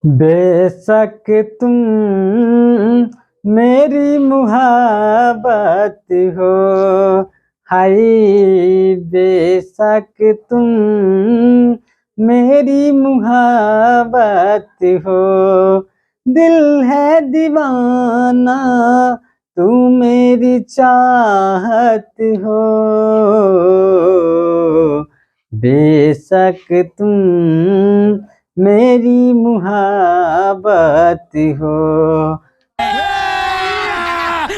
बेशक तुम मेरी मुहब्बत हो, हाय बेशक तुम मेरी मुहब्बत हो, दिल है दीवाना तू मेरी चाहत हो, बेशक तुम मेरी मुहब्बत हो।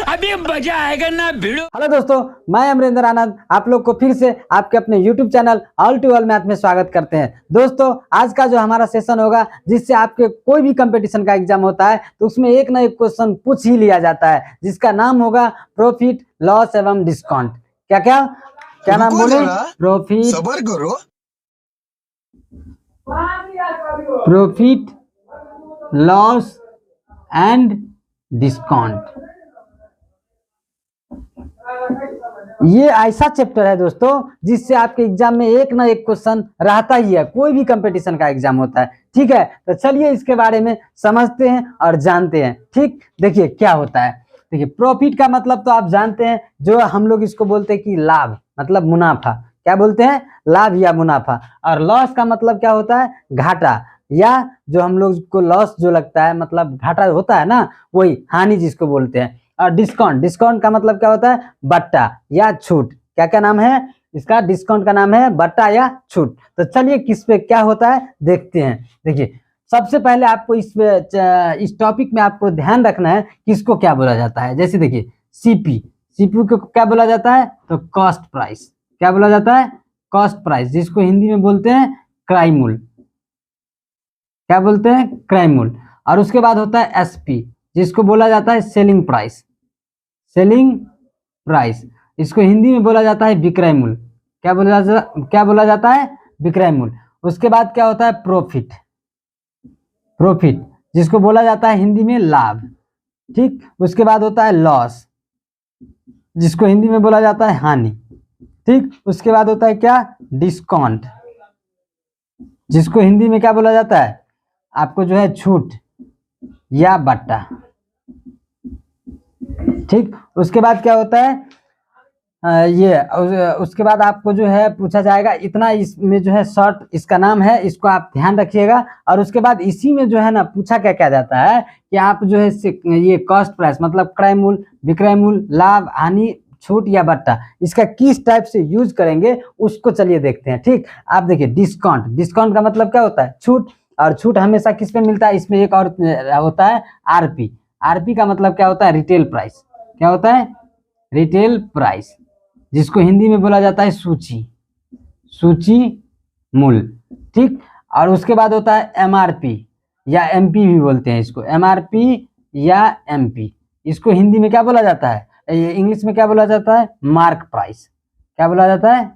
अभी मजा आएगा ना भिड़ो। हेलो दोस्तों, मैं अमरिंदर आनंद आप लोग को फिर से आपके अपने YouTube channel all to all math में स्वागत करते हैं। दोस्तों, आज का जो हमारा सेशन होगा, जिससे आपके कोई भी कंपटीशन का एग्जाम होता है तो उसमें एक ना एक क्वेश्चन पूछ ही लिया जाता है, जिसका नाम होगा प्रॉफिट लॉस एवं डिस्काउंट। क्या क्या क्या नाम बोले? प्रॉफिट, सबर करो, प्रॉफिट लॉस एंड डिस्काउंट। ये ऐसा चैप्टर है दोस्तों, जिससे आपके एग्जाम में एक ना एक क्वेश्चन रहता ही है, कोई भी कंपटीशन का एग्जाम होता है। ठीक है, तो चलिए इसके बारे में समझते हैं और जानते हैं। ठीक, देखिए क्या होता है। देखिए, प्रॉफिट का मतलब तो आप जानते हैं, जो हम लोग इसको बोलते हैं कि लाभ, मतलब मुनाफा। क्या बोलते हैं? लाभ या मुनाफा। और लॉस का मतलब क्या होता है? घाटा, या जो हम लोग को लॉस जो लगता है, मतलब घाटा होता है ना, वही हानि जिसको बोलते हैं। और डिस्काउंट, डिस्काउंट का मतलब क्या होता है? बट्टा या छूट। क्या क्या नाम है इसका? डिस्काउंट का नाम है बट्टा या छूट। तो चलिए किस पे क्या होता है देखते हैं। देखिए, सबसे पहले आपको इस टॉपिक में आपको ध्यान रखना है किसको क्या बोला जाता है। जैसे देखिए, सीपी, सीपी को क्या बोला जाता है? तो कॉस्ट प्राइस। क्या बोला जाता है? कॉस्ट प्राइस, जिसको हिंदी में बोलते हैं क्रय मूल्य। क्या बोलते हैं? क्रय मूल्य। और उसके बाद होता है एसपी, जिसको बोला जाता है सेलिंग प्राइस। सेलिंग प्राइस, इसको हिंदी में बोला जाता है विक्रय मूल्य। क्या बोला जाता है? विक्रय मूल्य। उसके बाद क्या होता है? प्रॉफिट, प्रॉफिट जिसको बोला जाता है हिंदी में लाभ। ठीक, उसके बाद होता है लॉस, जिसको हिंदी में बोला जाता है हानि। ठीक, उसके बाद होता है क्या? डिस्काउंट, जिसको हिंदी में क्या बोला जाता है? आपको जो है छूट या बट्टा। ठीक, उसके बाद क्या होता है? उसके बाद आपको जो है पूछा जाएगा, इतना इसमें जो है शॉर्ट इसका नाम है, इसको आप ध्यान रखिएगा। और उसके बाद इसी में जो है ना पूछा क्या क्या जाता है कि आप जो है ये कॉस्ट प्राइस मतलब क्रय मूल्य, विक्रय मूल्य, लाभ, हानि, छूट या बट्टा, इसका किस टाइप से यूज करेंगे उसको चलिए देखते हैं। ठीक, आप देखिए डिस्काउंट, डिस्काउंट का मतलब क्या होता है? छूट। और छूट हमेशा किस पे मिलता है? इसमें एक और होता है आरपी। आरपी का मतलब क्या होता है? Retail price. क्या होता है? रिटेल प्राइस, जिसको हिंदी में बोला जाता है सूची, सूची मूल्य। ठीक, और उसके बाद होता है एमआरपी या एमपी भी बोलते हैं इसको, एमआरपी या एमपी। इसको हिंदी में क्या बोला जाता है? इंग्लिश में क्या बोला जाता है? Mark price. क्या बोला जाता है?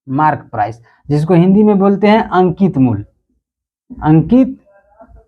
मार्क प्राइस, जिसको हिंदी में बोलते हैं अंकित मूल्य, अंकित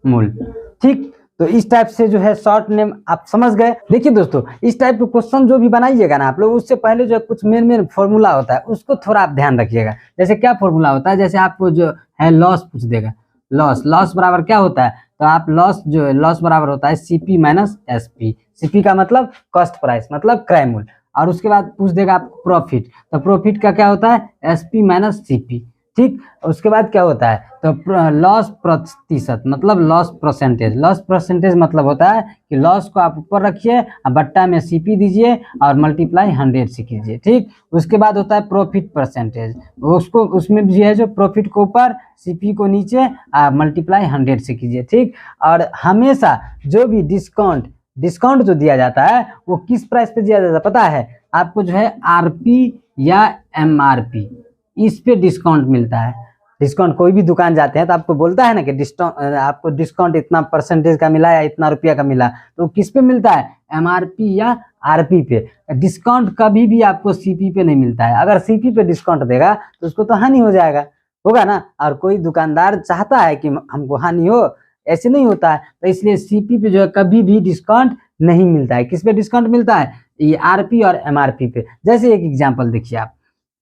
मूल्य। ठीक, तो इस टाइप से जो है शॉर्ट नेम आप समझ गए। देखिए दोस्तों, इस टाइप के क्वेश्चन जो भी बनाइएगा ना आप लोग, उससे पहले जो है कुछ मेन फॉर्मूला होता है, उसको थोड़ा आप ध्यान रखिएगा। जैसे क्या फॉर्मूला होता है? जैसे आपको जो है लॉस पूछ देगा, लॉस, लॉस बराबर क्या होता है? तो आप लॉस जो है, लॉस बराबर होता है सीपी माइनस एसपी। सीपी का मतलब कॉस्ट प्राइस, मतलब क्रय मूल्य। और उसके बाद पूछ देगा आपको प्रॉफिट, तो प्रॉफिट का क्या होता है? SP minus CP. ठीक, उसके बाद क्या होता है? तो लॉस प्रतिशत, मतलब लॉस परसेंटेज। लॉस परसेंटेज मतलब होता है कि लॉस को आप ऊपर रखिए और बट्टा में सीपी दीजिए और मल्टीप्लाई 100 से कीजिए। ठीक, उसके बाद होता है प्रॉफिट परसेंटेज, उसको उसमें भी है जो प्रॉफिट को ऊपर, सीपी को नीचे और मल्टीप्लाई 100 से कीजिए। ठीक, और हमेशा जो भी डिस्काउंट, डिस्काउंट जो दिया जाता है वो किस प्राइस पे दिया जाता है पता है आपको? जो है आरपी या एमआरपी, इस पे डिस्काउंट मिलता है। डिस्काउंट कोई भी दुकान जाते हैं तो आपको बोलता है ना कि आपको डिस्काउंट इतना परसेंटेज का मिला या इतना रुपया का मिला, तो किस पे मिलता है? एमआरपी या आरपी पे। डिस्काउंट कभी भी आपको सीपी पे नहीं मिलता है। अगर सीपी पे डिस्काउंट देगा तो उसको तो हानि हो जाएगा, होगा ना। और कोई दुकानदार चाहता है कि हमको हानि हो, ऐसे नहीं होता है। तो इसलिए सीपी पे जो है कभी भी डिस्काउंट नहीं मिलता है। किस पे डिस्काउंट मिलता है? ये आरपी और एमआरपी पे। जैसे एक एग्जाम्पल देखिए, आप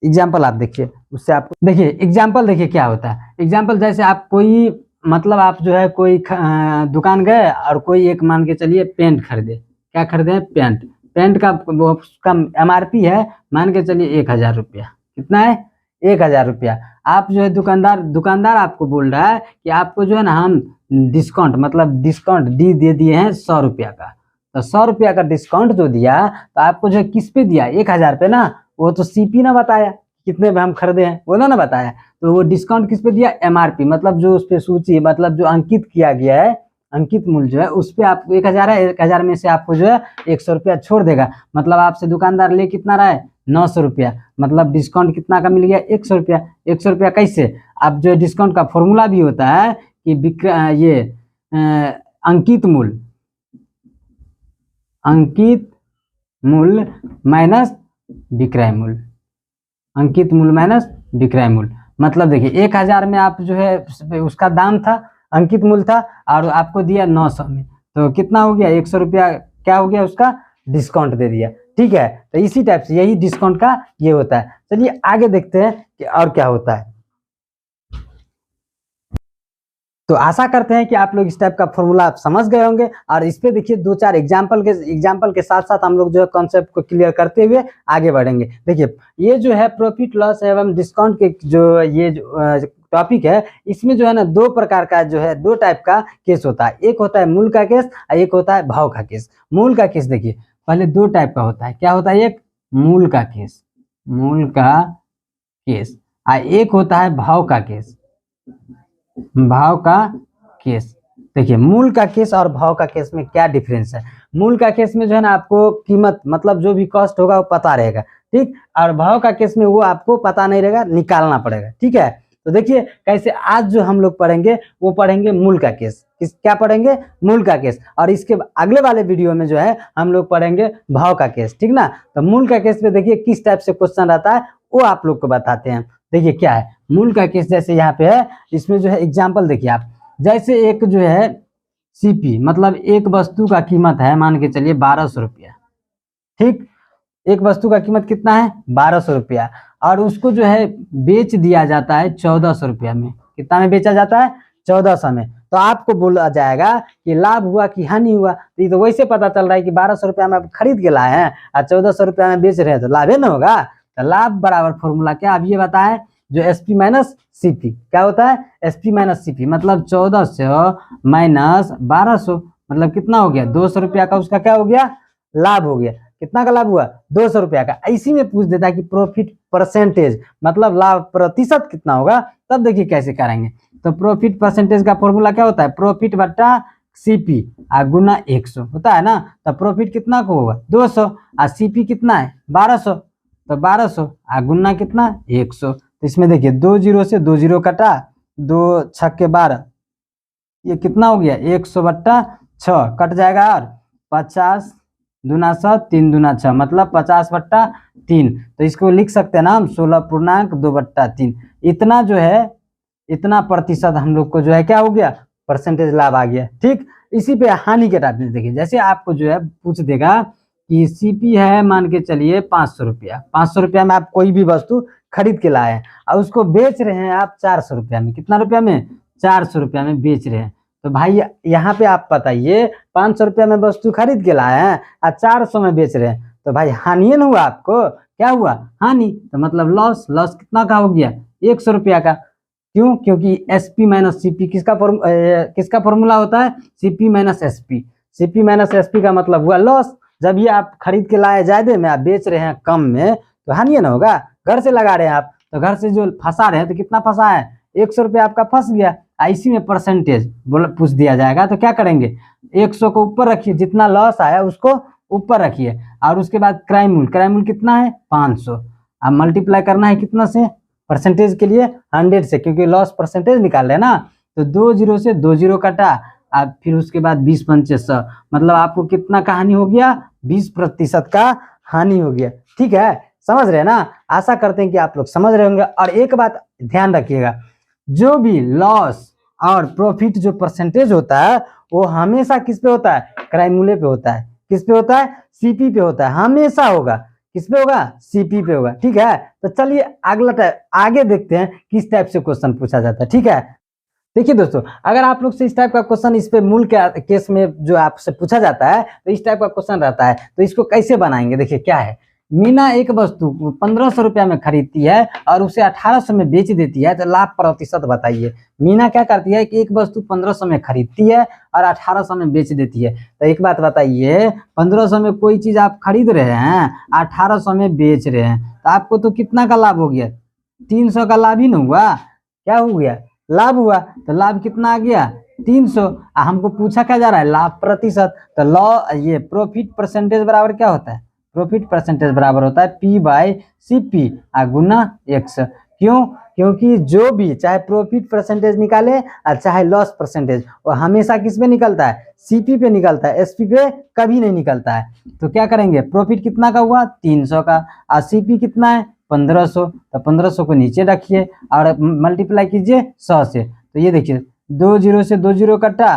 एग्जाम्पल आप देखिए, उससे आपको देखिए एग्जाम्पल देखिए क्या होता है। एग्जाम्पल जैसे आप कोई मतलब आप जो है कोई दुकान गए और कोई एक मान के चलिए पेंट खरीदे। क्या खरीदे? पेंट। पेंट का उसका MRP है मान के चलिए 1000 रुपया। कितना है? 1000 रुपया। आप जो है दुकानदार दुकानदार आपको बोल रहा है कि आपको जो है ना हम डिस्काउंट मतलब डिस्काउंट दे दिए हैं 100 रुपया का। तो 100 रुपया का डिस्काउंट जो दिया तो आपको जो है किस पे दिया? 1000 पे ना। वो तो CP ना बताया कितने में हम खरीदे हैं, वो ना बताया। तो वो डिस्काउंट किस पे दिया? MRP मतलब जो उस पे सूची मतलब जो अंकित किया गया है, अंकित मूल्य जो है उस पे आपको 1000 है, 1000 में से आपको जो है 100 रुपया छोड़ देगा। मतलब आपसे दुकानदार ले कितना रहा है? 900 रुपया। मतलब डिस्काउंट कितना का मिल गया? 100 रुपया। 100 रुपया कैसे? अब जो डिस्काउंट का फॉर्मूला भी होता है कि ये अंकित मूल्य, अंकित मूल्य माइनस विक्रय मूल्य, अंकित मूल्य माइनस विक्रय मूल्य। मतलब देखिए 1000 में आप जो है उसका दाम था, अंकित मूल्य था, और आपको दिया 900 में, तो कितना हो गया? 100 रुपया क्या हो गया? उसका डिस्काउंट दे दिया। ठीक है, तो इसी टाइप से यही डिस्काउंट का ये होता है। चलिए आगे देखते हैं कि और क्या होता है। तो आशा करते हैं कि आप लोग इस टाइप का फॉर्मूला आप समझ गए होंगे। और इस पे देखिए 2-4 एग्जाम्पल के साथ साथ हम लोग जो है कॉन्सेप्ट को क्लियर करते हुए आगे बढ़ेंगे। देखिए ये जो है प्रॉफिट लॉस एवं डिस्काउंट के जो ये टॉपिक है, इसमें जो है ना 2 प्रकार का जो है 2 टाइप का केस होता है। एक होता है मूल का केस और एक होता है भाव का केस। मूल का केस देखिए पहले 2 टाइप का होता है। क्या होता है? एक मूल का केस, मूल का केस, और एक होता है भाव का केस, भाव का केस। देखिए मूल का केस और भाव का केस में क्या डिफरेंस है? मूल का केस में जो है ना आपको कीमत मतलब जो भी कॉस्ट होगा वो पता रहेगा, ठीक। और भाव का केस में वो आपको पता नहीं रहेगा, निकालना पड़ेगा, ठीक है। तो देखिए कैसे आज जो हम लोग पढ़ेंगे वो पढ़ेंगे मूल का केस। क्या पढ़ेंगे? मूल का केस। और इसके अगले वाले वीडियो में जो है हम लोग पढ़ेंगे भाव का केस, ठीक ना। तो मूल का केस में देखिए किस टाइप से क्वेश्चन रहता है वो आप लोग को बताते हैं। देखिए क्या है मूल का केस, जैसे यहाँ पे है, इसमें जो है एग्जाम्पल देखिए आप, जैसे एक जो है CP मतलब एक वस्तु का कीमत है मान के चलिए 1200 रुपया, ठीक। एक वस्तु का कीमत कितना है? 1200 रुपया। और उसको जो है बेच दिया जाता है 1400 रुपया में। कितना में बेचा जाता है? 1400 में। तो आपको बोला जाएगा कि लाभ हुआ कि हानि हुआ। तो ये तो वैसे पता चल रहा है कि 1200 रुपया में आप खरीद के लाए हैं और 1400 रुपया में बेच रहे हैं, तो लाभ है ना होगा। तो लाभ बराबर फॉर्मूला क्या? अब ये बताएं, जो SP माइनस CP क्या होता है? SP माइनस CP मतलब 1400 माइनस 1200 मतलब कितना हो गया? 200 रुपया का उसका क्या हो गया? लाभ हो गया। कितना का लाभ हुआ? 200 रुपया का। इसी में पूछ देता है कि प्रॉफिट परसेंटेज मतलब लाभ प्रतिशत कितना होगा, तब देखिए कैसे करेंगे। तो प्रॉफिट परसेंटेज का फॉर्मूला क्या होता है? प्रॉफिट बट्टा CP गुना 100 होता है ना। तो प्रॉफिट कितना को होगा? 200 और CP कितना है? 1200। तो 1200 गुना कितना? 100। तो इसमें देखिए 2 जीरो से 2 जीरो कटा, 2 छक्के 12, ये कितना हो गया? 100 बट्टा 6 कट जाएगा, और 50 दूना 100 3 दूना 6 मतलब 50 बट्टा 3। तो इसको लिख सकते हैं ना हम 16.2 बट्टा 3। इतना जो है इतना प्रतिशत हम लोग को जो है क्या हो गया? परसेंटेज लाभ आ गया, ठीक। इसी पे हानि के टाइप में देखिए, जैसे आपको जो है पूछ देगा कि CP है मान के चलिए 500 रुपया। 500 रुपया में आप कोई भी वस्तु खरीद के लाए हैं और उसको बेच रहे हैं आप 400 रुपया में। कितना रुपया में? 400 रुपया में बेच रहे हैं। तो भाई यहाँ पे आप बताइए 500 रुपया में वस्तु खरीद के लाए हैं और 400 में बेच रहे हैं, तो भाई हानि न हुआ आपको? क्या हुआ? हानि। तो मतलब लॉस। लॉस कितना का हो गया? 100 रुपया का। क्यों? क्योंकि SP माइनस CP किसका फॉर्मूला होता है? CP minus SP। CP minus SP का मतलब हुआ लॉस। जब ये आप खरीद के लाए ज्यादा में, आप बेच रहे हैं कम में, तो हानि ना होगा। घर से लगा रहे हैं आप, तो घर से जो फंसा रहे हैं, तो कितना फंसा है? 100 रुपया आपका फंस गया। इसी में परसेंटेज पूछ दिया जाएगा, तो क्या करेंगे? 100 को ऊपर रखिए, जितना लॉस आया उसको ऊपर रखिए, और उसके बाद क्रय मूल्य कितना है? 500। अब मल्टीप्लाई करना है कितना से? परसेंटेज के लिए 100 से, क्योंकि लॉस परसेंटेज निकाल रहे हैं ना। तो 2 जीरो से 2 जीरो कटा, अब फिर उसके बाद 20 पंचे 100 मतलब आपको कितना का हानि हो गया? 20% का हानि हो गया, ठीक है। समझ रहे हैं ना? आशा करते हैं कि आप लोग समझ रहे होंगे। और एक बात ध्यान रखिएगा, जो भी लॉस और प्रॉफिट जो परसेंटेज होता है वो हमेशा किस पे होता है? क्रय मूल्य पे होता है। किस पे होता है? CP पे होता है, हमेशा होगा। किस पे होगा? CP पे होगा, ठीक है। तो चलिए अगला आगे देखते हैं किस टाइप से क्वेश्चन पूछा जाता है, ठीक है। देखिए दोस्तों, अगर आप लोग से इस टाइप का क्वेश्चन इस पे मूल के केस में जो आपसे पूछा जाता है तो इस टाइप का क्वेश्चन रहता है, तो इसको कैसे बनाएंगे। देखिए क्या है, मीना एक वस्तु 1500 रुपया में खरीदती है और उसे 1800 में बेच देती है, तो लाभ प्रतिशत बताइए। मीना क्या करती है कि एक वस्तु 1500 में खरीदती है और 1800 में बेच देती है। तो एक बात बताइए, 1500 में कोई चीज आप खरीद रहे हैं, 1800 में बेच रहे हैं, तो आपको तो कितना का लाभ हो गया, 300 का लाभ ही ना हुआ, क्या हो गया, लाभ हुआ। तो लाभ कितना आ गया, 300। हमको पूछा क्या जा रहा है, लाभ प्रतिशत। तो ये प्रॉफिट परसेंटेज बराबर क्या होता है, प्रॉफिट परसेंटेज बराबर होता है P/CP गुना x। क्यों, क्योंकि जो भी चाहे प्रॉफिट परसेंटेज निकाले और चाहे लॉस परसेंटेज, वो हमेशा किस पे निकलता है, CP पे निकलता है, SP पे कभी नहीं निकलता है। तो क्या करेंगे, प्रॉफिट कितना का हुआ, 300 का, और CP कितना है, 1500। तो 1500 को नीचे रखिए और मल्टीप्लाई कीजिए 100 से। तो ये देखिए 2 जीरो से 2 जीरो कटा,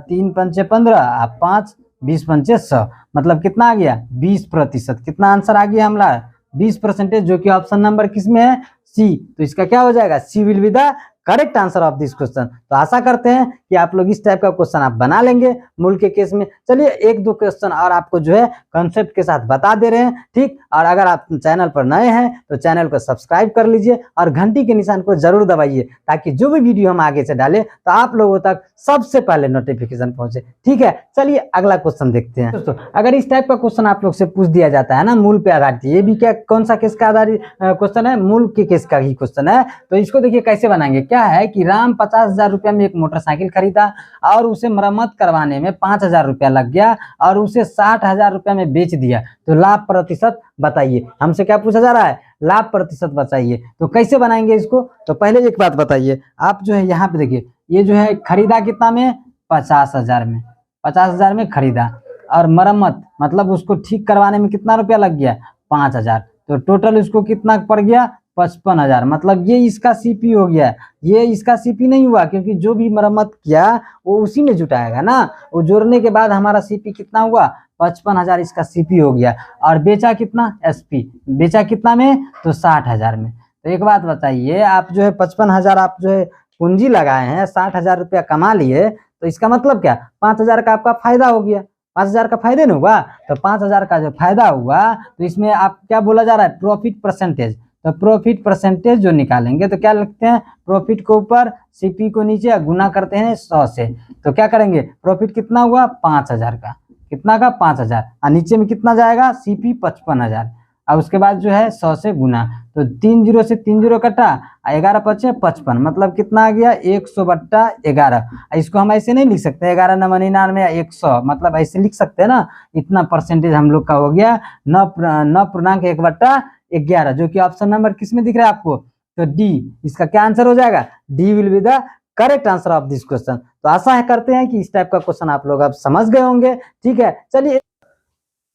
3 पंचे 15, 5 20 पंचे 100, मतलब कितना आ गया, 20%। कितना आंसर आ गया हमारा, 20%, जो कि ऑप्शन नंबर किसमें है, सी। तो इसका क्या हो जाएगा, C will be the correct answer of this question. तो आशा करते हैं कि आप लोग इस टाइप का क्वेश्चन आप बना लेंगे मूल के केस में। चलिए एक दो क्वेश्चन और आपको जो है कॉन्सेप्ट के साथ बता दे रहे हैं, ठीक। और अगर आप चैनल पर नए हैं तो चैनल को सब्सक्राइब कर लीजिए और घंटी के निशान को जरूर दबाइए, ताकि जो भी वीडियो हम आगे से डालें तो आप लोगों तक सबसे पहले नोटिफिकेशन पहुंचे, ठीक है। चलिए अगला क्वेश्चन देखते हैं। दोस्तों अगर इस टाइप का क्वेश्चन आप लोग से पूछ दिया जाता है ना, मूल पे आधारित, ये भी क्या कौन सा केस का आधारित क्वेश्चन है, मूल के केस का ही क्वेश्चन है। तो इसको देखिए कैसे बनाएंगे। क्या है कि राम 50,000 रुपया में एक मोटरसाइकिल खरीदा और उसे मरम्मत करवाने में 5,000 रुपया लग गया और उसे 60,000 रुपया में बेच दिया, तो लाभ प्रतिशत बताइए। हमसे क्या पूछा जा रहा है, लाभ प्रतिशत बताइए। तो कैसे बनाएंगे इसको, तो पहले एक बात बताइए, आप जो है यहाँ पे देखिए, ये जो है खरीदा कितना में, 50,000 में, 50,000 में खरीदा, और मरम्मत मतलब उसको ठीक करवाने में कितना रुपया लग गया, 5,000। तो टोटल उसको कितना पड़ गया, 55,000। मतलब ये इसका CP हो गया। ये इसका CP नहीं हुआ, क्योंकि जो भी मरम्मत किया वो उसी में जुटाएगा ना, वो जोड़ने के बाद हमारा CP कितना हुआ, 55,000 इसका CP हो गया। और बेचा कितना, SP, बेचा कितना में, तो 60,000 में। तो एक बात बताइए, आप जो है 55,000 आप जो है पूंजी लगाए हैं, 60,000 रुपया कमा लिए, तो इसका मतलब क्या, 5,000 का आपका फायदा हो गया। 5,000 का फायदे ना हुआ, तो 5,000 का जो फायदा हुआ, तो इसमें आप क्या बोला जा रहा है, प्रॉफिट परसेंटेज। तो प्रॉफिट परसेंटेज जो निकालेंगे तो क्या लिखते हैं, प्रॉफिट को ऊपर, CP को नीचे, गुना करते हैं 100 से। तो क्या करेंगे, प्रॉफिट कितना हुआ, 5,000 का, कितना का, 5,000, और नीचे में कितना जाएगा, CP 55,000, और उसके बाद जो है 100 से गुना। तो 3 जीरो से 3 जीरो कटा, 11 पचे 55, मतलब कितना आ गया, 100/11। इसको हम ऐसे नहीं लिख सकते 11 9 99 या 100, मतलब ऐसे लिख सकते हैं ना, इतना परसेंटेज हम लोग का हो गया 9.1/11, जो कि ऑप्शन नंबर किस में दिख रहा है आपको, तो डी। इसका क्या आंसर हो जाएगा, D will be the correct answer of this question. तो आशा है करते हैं कि इस टाइप का क्वेश्चन आप लोग अब समझ गए होंगे, ठीक है। चलिए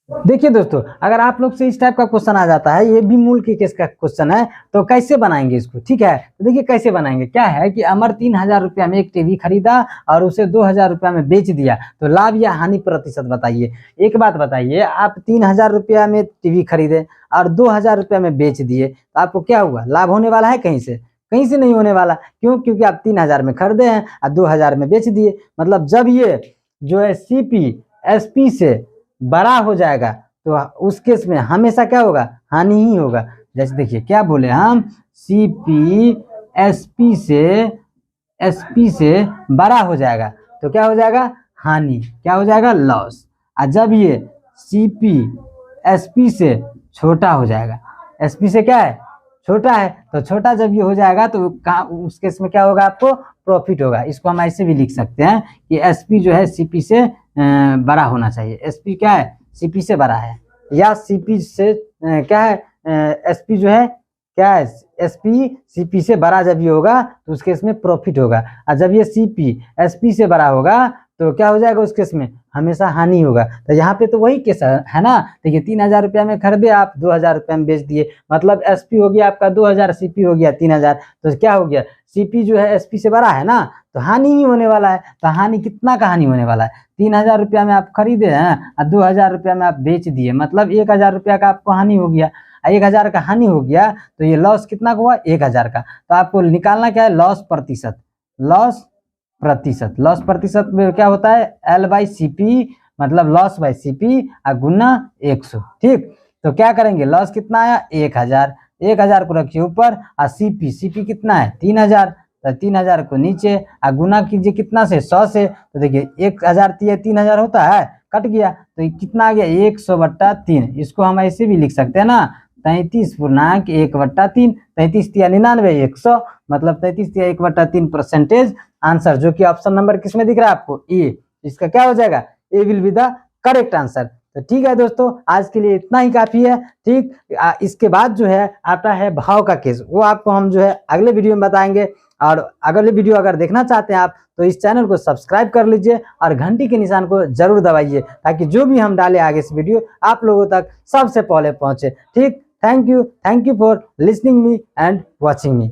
देखिए दोस्तों, अगर आप लोग से इस टाइप का क्वेश्चन आ जाता है, ये भी मूल के केस का क्वेश्चन है, तो कैसे बनाएंगे इसको, ठीक है। तो देखिए कैसे बनाएंगे। क्या है कि अमर 3,000 रुपया में एक टीवी खरीदा और उसे 2,000 रुपया में बेच दिया, तो लाभ या हानि प्रतिशत बताइए। एक बात बताइए, आप 3,000 रुपया में टीवी खरीदे और 2,000 रुपया में बेच दिए, तो आपको क्या हुआ, लाभ होने वाला है, कहीं से, कहीं से नहीं होने वाला। क्यों, क्योंकि आप 3,000 में खरीदे हैं और 2,000 में बेच दिए। मतलब जब ये जो है CP SP से बड़ा हो जाएगा, तो उस केस में हमेशा क्या होगा, हानि ही होगा। जैसे देखिए क्या बोले हम, CP SP से बड़ा हो जाएगा, तो क्या हो जाएगा, हानि, क्या हो जाएगा, लॉस। और जब ये CP SP से छोटा हो जाएगा, SP से क्या है, छोटा है, तो छोटा जब ये हो जाएगा तो उस केस में क्या होगा, आपको प्रॉफिट होगा। इसको हम ऐसे भी लिख सकते हैं कि SP जो है CP से बड़ा होना चाहिए। SP क्या है, CP से बड़ा है, या CP से क्या है, SP जो है क्या है, SP CP से बड़ा जब ये होगा तो उस केस में प्रॉफिट होगा। और जब ये CP SP से बड़ा होगा तो क्या हो जाएगा, उस केस में हमेशा हानि होगा। तो यहाँ पे तो वही केस है ना। देखिए 3,000 रुपया में खरीदे आप, 2,000 रुपया में बेच दिए, मतलब SP हो गया आपका 2,000, CP हो गया 3,000। तो क्या हो गया, CP जो है SP से बड़ा है ना, तो हानि ही होने वाला है। तो हानि कितना का हानि होने वाला है, 3,000 रुपया में आप खरीदे हैं और 2,000 रुपया में आप बेच दिए, मतलब 1,000 रुपया का आपको हानि हो गया। 1,000 का हानि हो गया, तो ये लॉस कितना का हुआ, 1,000 का। तो आपको निकालना क्या है, लॉस प्रतिशत, लॉस प्रतिशत। लॉस प्रतिशत में क्या होता है, L/CP मतलब लॉस बाय CP गुना 100। ठीक, तो क्या करेंगे, लॉस कितना आया 1000, 1000 को रखिए ऊपर और CP कितना है 3000, तो 3000 को नीचे गुना कीजिए कितना से 100 से, तो देखिए 1000 3000 होता है, कट गया, तो कितना आ गया 100/3। इसको हम ऐसे भी लिख सकते हैं ना, 33/1/3, 33 या 99 100, मतलब 33 या 1/3% आंसर, जो कि ऑप्शन नंबर किसमें दिख रहा है आपको, ए। इसका क्या हो जाएगा, A will be the correct answer. तो ठीक है दोस्तों, आज के लिए इतना ही काफी है। ठीक, इसके बाद जो है आता है भाव का केस, वो आपको हम जो है अगले वीडियो में बताएंगे। और अगले वीडियो अगर देखना चाहते हैं आप, तो इस चैनल को सब्सक्राइब कर लीजिए और घंटी के निशान को जरूर दबाइए, ताकि जो भी हम डालें आगे इस वीडियो आप लोगों तक सबसे पहले पहुंचे। ठीक, thank you for listening me and watching me.